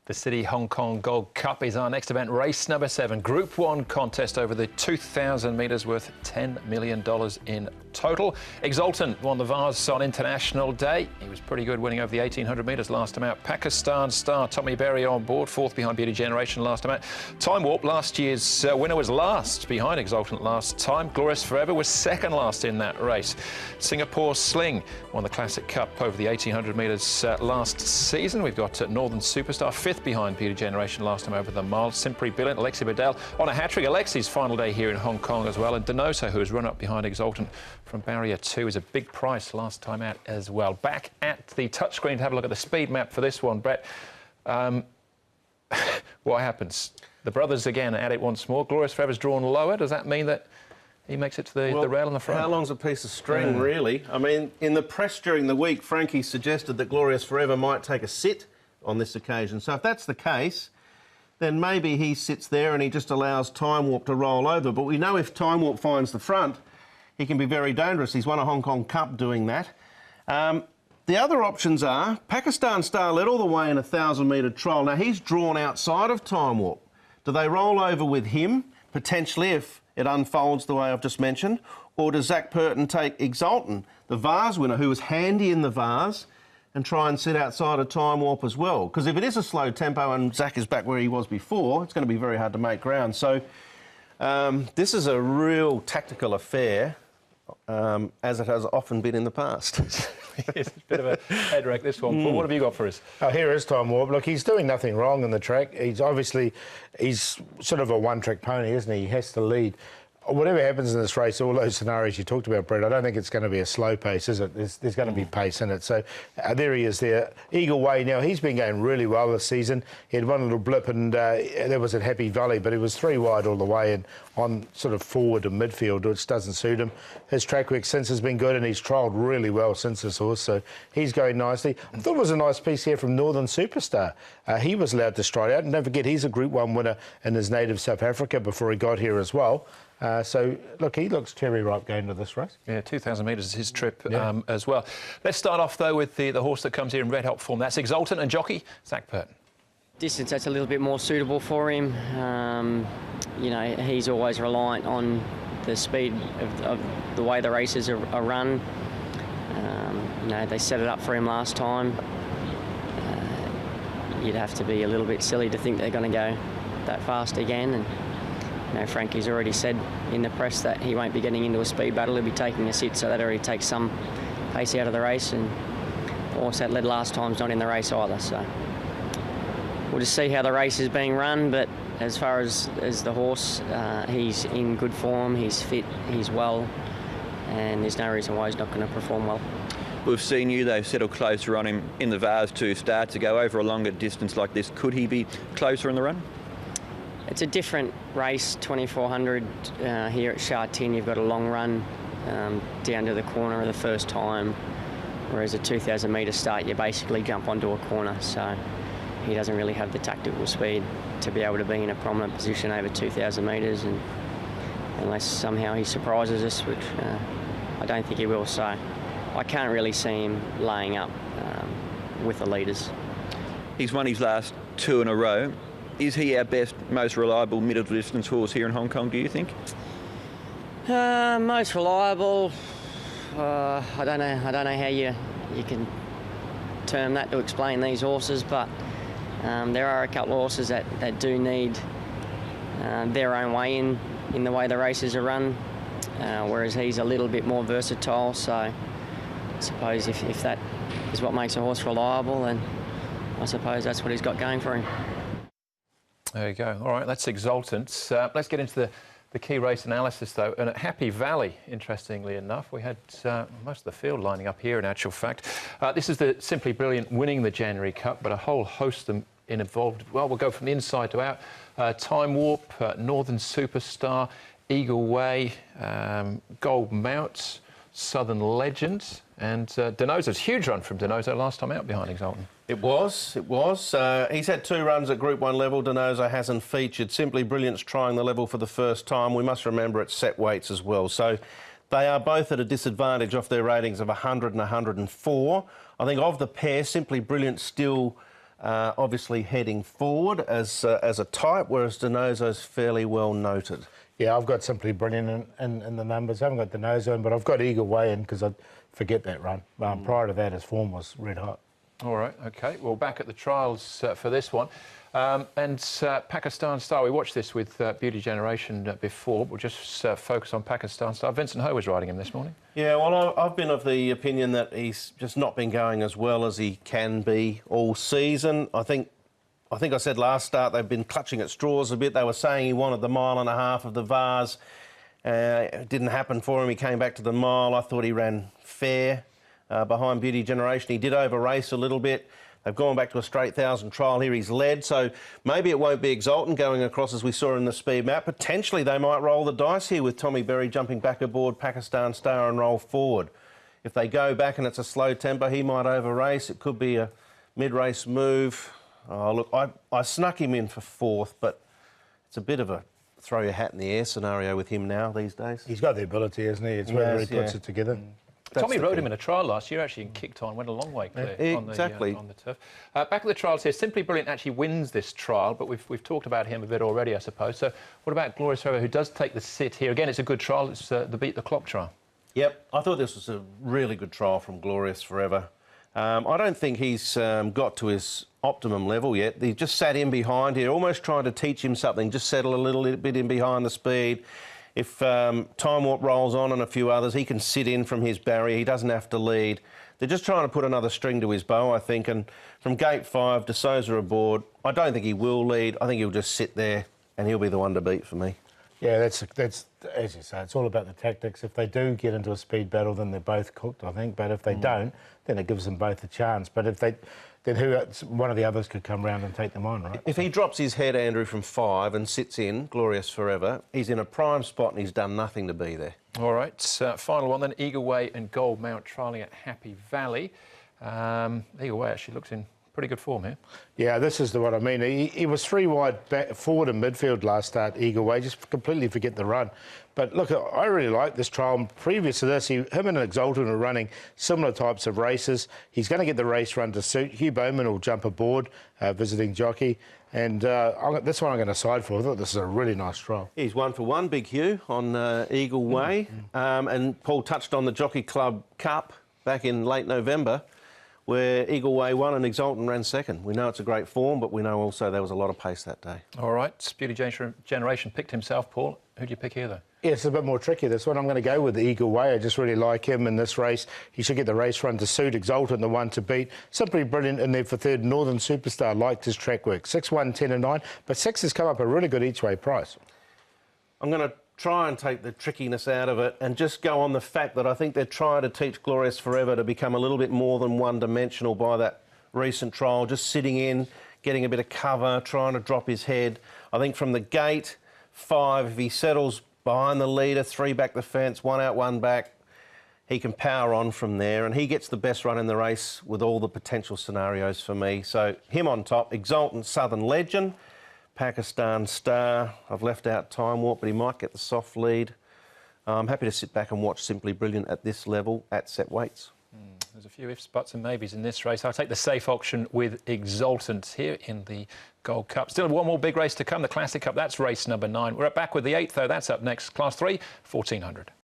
The City Hong Kong Gold Cup is our next event, race number 7, Group 1 contest over the 2,000 metres worth $10 million in total. Exultant won the Vase on International Day. He was pretty good, winning over the 1,800 metres last time out. Pakistan star Tommy Berry on board, 4th behind Beauty Generation last time out. Time Warp, last year's winner, was last behind Exultant last time. Glorious Forever was second last in that race. Singapore Sling won the Classic Cup over the 1,800 metres last season. We've got Northern Superstar, 5th behind Beauty Generation last time over the mile. Simply Brilliant, Alexi Bedell on a hat-trick. Alexi's final day here in Hong Kong as well. And Donoso, who has run up behind Exultant from barrier 2, is a big price last time out as well. Back at the touchscreen to have a look at the speed map for this one, Brett. What happens? The brothers again at it once more. Glorious Forever's drawn lower. Does that mean that he makes it to the rail on the front? How long's a piece of string, really? I mean, in the press during the week, Frankie suggested that Glorious Forever might take a sit on this occasion. So if that's the case, then maybe he sits there and he just allows Time Warp to roll over. But we know if Time Warp finds the front, he can be very dangerous. He's won a Hong Kong Cup doing that. The other options are Pakistan Star led all the way in a 1,000-metre trial. Now, he's drawn outside of Time Warp. Do they roll over with him, potentially, if it unfolds the way I've just mentioned? Or does Zach Purton take Exultant, the Vase winner, who was handy in the Vase, and try and sit outside of Time Warp as well? Because if it is a slow tempo and Zach is back where he was before, it's going to be very hard to make ground. So this is a real tactical affair, as it has often been in the past. It's a bit of a head wreck, this one. Paul, what have you got for us? Oh, here is Time Warp. Look, he's doing nothing wrong in the track. He's sort of a one-trick pony, isn't he? He has to lead. Whatever happens in this race, all those scenarios you talked about, Brett, I don't think it's going to be a slow pace, is it? There's going to be pace in it. So there he is there. Eagle Way now, he's been going really well this season. He had one little blip and there was at Happy Valley, but he was 3 wide all the way and on sort of forward and midfield, which doesn't suit him. His track work since has been good and he's trialled really well since this horse, so he's going nicely. I thought it was a nice piece here from Northern Superstar. He was allowed to stride out, and don't forget, he's a Group 1 winner in his native South Africa before he got here as well. So, look, he looks cherry ripe going to this race. Yeah, 2,000 metres is his trip as well. Let's start off, though, with the horse that comes here in red hot form. That's Exultant and jockey Zach Purton. Distance that's a little bit more suitable for him. You know, he's always reliant on the speed of the way the races are run. You know, they set it up for him last time. You'd have to be a little bit silly to think they're going to go that fast again. And you know, Frankie's already said in the press that he won't be getting into a speed battle. He'll be taking a sit, so that already takes some pace out of the race. And the horse that led last time's not in the race either. So we'll just see how the race is being run. But as far as the horse, he's in good form. He's fit. He's well, and there's no reason why he's not going to perform well. We've seen you, though, settle closer on him in the Vase to start to go over a longer distance like this. Could he be closer in the run? It's a different race, 2,400 here at Sha Tin. You've got a long run down to the corner the first time, whereas a 2,000-metre start, you basically jump onto a corner. So he doesn't really have the tactical speed to be able to be in a prominent position over 2,000 metres, and unless somehow he surprises us, which I don't think he will. So I can't really see him laying up with the leaders. He's won his last 2 in a row. Is he our best, most reliable middle distance horse here in Hong Kong, do you think? Most reliable, I don't know how you can term that to explain these horses, but there are a couple of horses that do need their own way in the way the races are run, whereas he's a little bit more versatile. So I suppose if that is what makes a horse reliable, then I suppose that's what he's got going for him. There you go. All right, that's Exultant. Let's get into the key race analysis, though. And at Happy Valley, interestingly enough, we had most of the field lining up here, in actual fact. This is the Simply Brilliant winning the January Cup, but a whole host of them involved. Well, we'll go from the inside to out. Time Warp, Northern Superstar, Eagle Way, Gold Mount, Southern Legend, and Donoso's huge run from Donoso last time out behind Exultant. It was. He's had 2 runs at Group 1 level. Donoso hasn't featured. Simply Brilliant's trying the level for the first time. We must remember it's set weights as well. So they are both at a disadvantage off their ratings of 100 and 104. I think of the pair, Simply Brilliant still obviously heading forward as a type, whereas Denozo's fairly well noted. Yeah, I've got Simply Brilliant in the numbers. I haven't got Denozo in, but I've got Eagle Way in because I forget that run. Prior to that, his form was red hot. All right, OK. Well, back at the trials for this one. Pakistan Star, we watched this with Beauty Generation before. We'll just focus on Pakistan Star. Vincent Ho was riding him this morning. Yeah, well, I've been of the opinion that he's just not been going as well as he can be all season. I think I said last start they've been clutching at straws a bit. They were saying he wanted the 1.5 miles of the Vars. It didn't happen for him. He came back to the mile. I thought he ran fair behind Beauty Generation. He did over-race a little bit. They've gone back to a straight 1,000 trial here. He's led, so maybe it won't be Exultant going across as we saw in the speed map. Potentially they might roll the dice here with Tommy Berry jumping back aboard Pakistan Star and roll forward. If they go back and it's a slow tempo, he might over-race. It could be a mid-race move. Oh, look, I snuck him in for 4th, but it's a bit of a throw your hat in the air scenario with him now these days. He's got the ability, hasn't he? It's whether he puts it together. Tommy rode him in a trial last year, actually, and kicked on, went a long way clear on the turf. Back at the trials here, Simply Brilliant actually wins this trial, but we've talked about him a bit already, I suppose. So what about Glorious Forever, who does take the sit here? Again, it's a good trial. It's the Beat the Clock trial. Yep, I thought this was a really good trial from Glorious Forever. I don't think he's got to his optimum level yet. He just sat in behind here, almost trying to teach him something, just settle a little bit in behind the speed. If Time Warp rolls on and a few others, he can sit in from his barrier. He doesn't have to lead. They're just trying to put another string to his bow, I think. And from gate 5, De Souza aboard, I don't think he will lead. I think he'll just sit there and he'll be the one to beat for me. Yeah, that's as you say, it's all about the tactics. If they do get into a speed battle, then they're both cooked, I think. But if they don't, then it gives them both a chance. But if they, then one of the others could come round and take them on, right? If he drops his head, Andrew, from 5 and sits in Glorious Forever, he's in a prime spot and he's done nothing to be there. All right, final one then, Eagle Way and Gold Mount trialling at Happy Valley. Eagle Way actually looks in pretty good form here. Yeah, this is the one I mean. He was 3 wide forward in midfield last start, Eagle Way, just completely forget the run. But look, I really like this trial. Previous to this, him and Exultant are running similar types of races. He's going to get the race run to suit. Hugh Bowman will jump aboard, visiting jockey. And this one I'm going to side for. I thought this is a really nice trial. He's 1 for 1, Big Hugh, on Eagle Way. And Paul touched on the Jockey Club Cup back in late November, where Eagle Way won and Exultant ran 2nd. We know it's a great form, but we know also there was a lot of pace that day. All right, Beauty Generation picked himself, Paul. Who do you pick here, though? Yeah, it's a bit more tricky, this one. I'm going to go with the Eagle Way. I just really like him in this race. He should get the race run to suit. Exultant, the one to beat. Simply Brilliant in there for 3rd. Northern Superstar liked his track work. 6, 1, 10 and 9. But 6 has come up a really good each-way price. I'm going to try and take the trickiness out of it and just go on the fact that I think they're trying to teach Glorious Forever to become a little bit more than one-dimensional by that recent trial, just sitting in, getting a bit of cover, trying to drop his head. I think from the gate 5, if he settles behind the leader, 3 back the fence, 1 out, 1 back, he can power on from there, and he gets the best run in the race with all the potential scenarios for me. So him on top, Exultant Southern Legend, Pakistan Star. I've left out Time Warp, but he might get the soft lead. I'm happy to sit back and watch Simply Brilliant at this level at set weights. There's a few ifs, buts and maybes in this race. I'll take the safe option with Exultant here in the Gold Cup. Still one more big race to come, the Classic Cup. That's race number 9. We're back with the 8th, though. That's up next. Class 3, 1400.